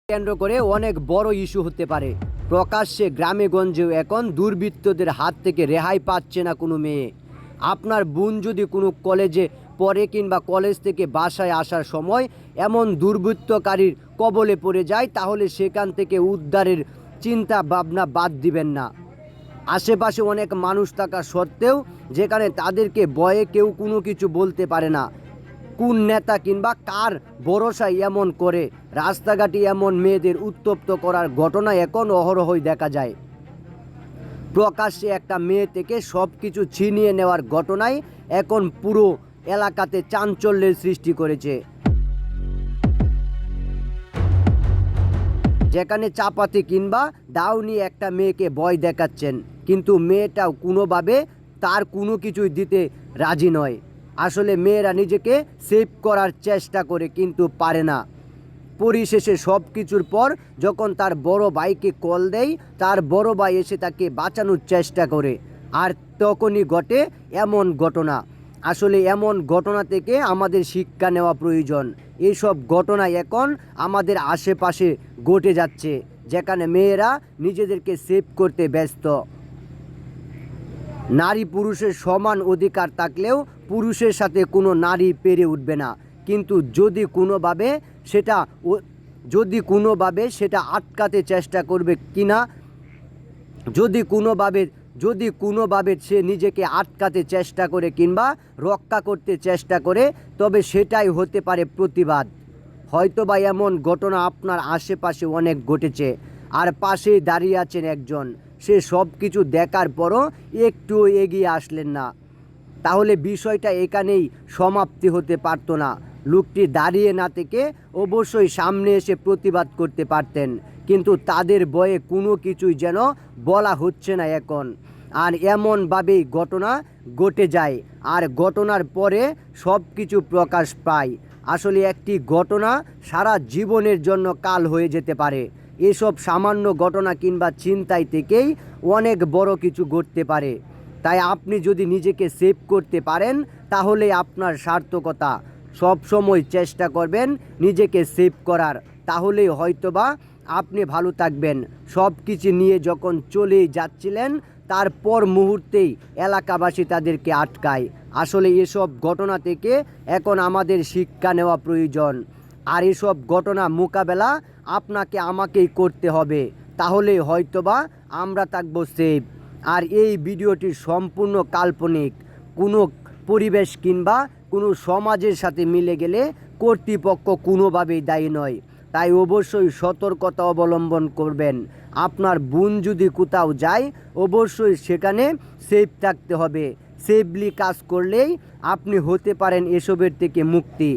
কেন্দ্র করে অনেক বড় ইস্যু হতে পারে। প্রকাশ্যে গ্রামে গঞ্জেও এখন দুর্বৃত্তদের হাত থেকে রেহাই পাচ্ছে না কোনো মেয়ে। আপনার বোন যদি কোনো কলেজে পড়ে কিংবা কলেজ থেকে বাসায় আসার সময় এমন দুর্বৃত্তকারীর কবলে পড়ে যায়, তাহলে সেখান থেকে উদ্ধারের চিন্তা ভাবনা বাদ দিবেন না। আশেপাশে অনেক মানুষ থাকা সত্ত্বেও যেখানে তাদেরকে ভয়ে কেউ কোনো কিছু বলতে পারে না। কোন নেতা কিংবা কার ভরসায় এমন করে রাস্তাঘাটে এমন মেয়েদের উত্তপ্ত করার ঘটনা এখন অহরহই দেখা যায়। প্রকাশ্যে একটা মেয়ে থেকে সব কিছু ছিনিয়ে নেওয়ার ঘটনায় এখন পুরো এলাকাতে চাঞ্চল্যের সৃষ্টি করেছে। যেখানে চাপাতি কিংবা দাও নিয়ে একটা মেয়েকে ভয় দেখাচ্ছেন, কিন্তু মেয়েটাও কোনোভাবে তার কোনো কিছুই দিতে রাজি নয়। আসলে মেয়েরা নিজেকে সেভ করার চেষ্টা করে কিন্তু পারে না। পরিশেষে সব কিছুর পর যখন তার বড় ভাইকে কল দেয়, তার বড় ভাই এসে তাকে বাঁচানোর চেষ্টা করে, আর তখনই ঘটে এমন ঘটনা। আসলে এমন ঘটনা থেকে আমাদের শিক্ষা নেওয়া প্রয়োজন। এইসব ঘটনা এখন আমাদের আশেপাশে ঘটে যাচ্ছে, যেখানে মেয়েরা নিজেদেরকে সেভ করতে ব্যস্ত। নারী পুরুষের সমান অধিকার থাকলেও পুরুষের সাথে কোনো নারী পেরে উঠবে না। কিন্তু যদি কোনোভাবে সেটা আটকাতে চেষ্টা করবে কিনা, যদি কোনোভাবে সে নিজেকে আটকাতে চেষ্টা করে কিংবা রক্ষা করতে চেষ্টা করে, তবে সেটাই হতে পারে প্রতিবাদ। হয়তোবা এমন ঘটনা আপনার আশেপাশে অনেক ঘটেছে, আর পাশেই দাঁড়িয়ে আছেন একজন, সে সব কিছু দেখার পরও একটু এগিয়ে আসলেন না। তাহলে বিষয়টা এখানেই সমাপ্তি হতে পারতো না। লোকটি দাঁড়িয়ে না থেকে অবশ্যই সামনে এসে প্রতিবাদ করতে পারতেন, কিন্তু তাদের ভয়ে কোনো কিছুই যেন বলা হচ্ছে না এখন। আর এমনভাবেই ঘটনা ঘটে যায়, আর ঘটনার পরে সব কিছু প্রকাশ পায়। আসলে একটি ঘটনা সারা জীবনের জন্য কাল হয়ে যেতে পারে। এসব সামান্য ঘটনা কিংবা চিন্তায় থেকেই অনেক বড় কিছু ঘটতে পারে। তাই আপনি যদি নিজেকে সেভ করতে পারেন, তাহলে আপনার সার্থকতা। সব সময় চেষ্টা করবেন নিজেকে সেভ করার, তাহলেই হয়তোবা আপনি ভালো থাকবেন। সব কিছু নিয়ে যখন চলেই যাচ্ছিলেন, তারপর মুহূর্তেই এলাকাবাসী তাদেরকে আটকায়। আসলে এসব ঘটনা থেকে এখন আমাদের শিক্ষা নেওয়া প্রয়োজন, আর এসব ঘটনা মোকাবেলা আপনাকে আমাকেই করতে হবে। তাহলে হয়তোবা আমরা থাকবো সেভ। আর এই ভিডিওটি সম্পূর্ণ কাল্পনিক, কোনো পরিবেশ কিংবা কোনো সমাজের সাথে মিলে গেলে কর্তৃপক্ষ কোনোভাবেই দায়ী নয়। তাই অবশ্যই সতর্কতা অবলম্বন করবেন। আপনার বোন যদি কোথাও যায়, অবশ্যই সেখানে সেফ থাকতে হবে। সেফলি কাজ করলেই আপনি হতে পারেন এসবের থেকে মুক্তি।